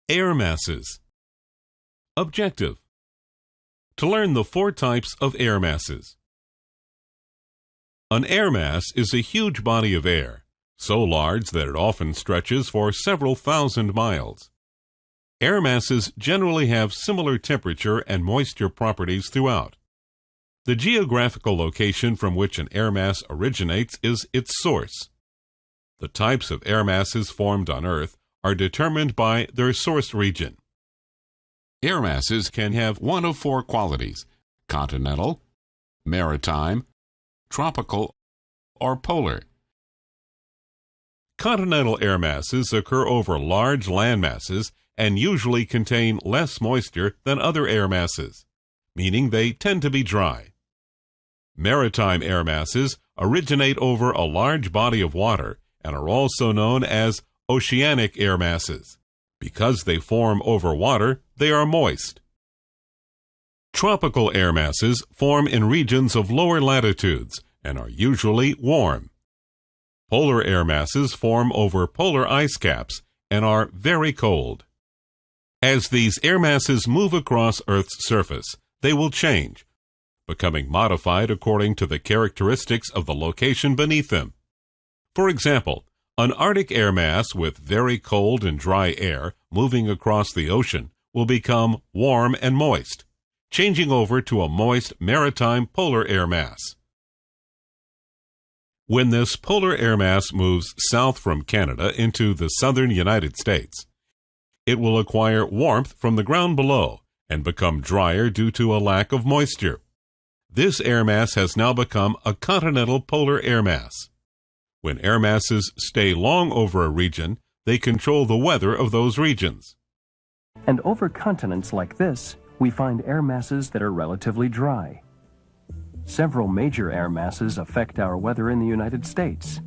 Air masses. Objective: to learn the 4 types of air masses. An air mass is a huge body of air, so large that it often stretches for several thousand miles. Air masses generally have similar temperature and moisture properties throughout. The geographical location from which an air mass originates is its source. The types of air masses formed on Earth are determined by their source region. Air masses can have one of 4 qualities: continental, maritime, tropical, or polar. Continental air masses occur over large land masses and usually contain less moisture than other air masses, meaning they tend to be dry. Maritime air masses originate over a large body of water and are also known as oceanic air masses. Because they form over water, they are moist. Tropical air masses form in regions of lower latitudes and are usually warm. Polar air masses form over polar ice caps and are very cold. As these air masses move across Earth's surface, they will change, becoming modified according to the characteristics of the location beneath them. For example, an Arctic air mass with very cold and dry air moving across the ocean will become warm and moist, changing over to a moist maritime polar air mass. When this polar air mass moves south from Canada into the southern United States, it will acquire warmth from the ground below and become drier due to a lack of moisture. This air mass has now become a continental polar air mass. When air masses stay long over a region, they control the weather of those regions. And over continents like this, we find air masses that are relatively dry. Several major air masses affect our weather in the United States.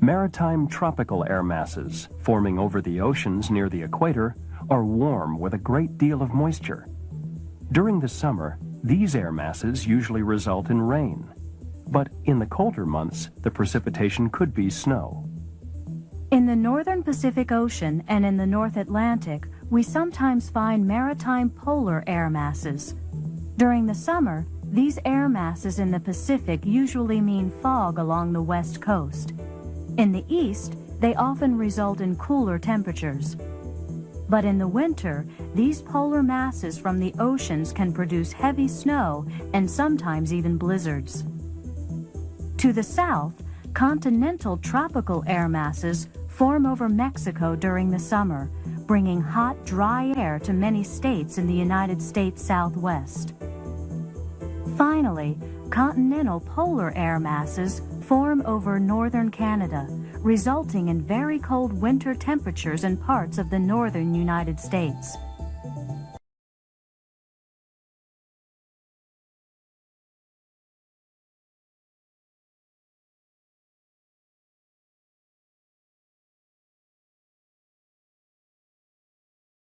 Maritime tropical air masses, forming over the oceans near the equator, are warm with a great deal of moisture. During the summer, these air masses usually result in rain. But in the colder months, the precipitation could be snow. In the northern Pacific Ocean and in the North Atlantic, we sometimes find maritime polar air masses. During the summer, these air masses in the Pacific usually mean fog along the west coast. In the east, they often result in cooler temperatures. But in the winter, these polar masses from the oceans can produce heavy snow and sometimes even blizzards. To the south, continental tropical air masses form over Mexico during the summer, bringing hot, dry air to many states in the United States Southwest. Finally, continental polar air masses form over northern Canada, resulting in very cold winter temperatures in parts of the northern United States.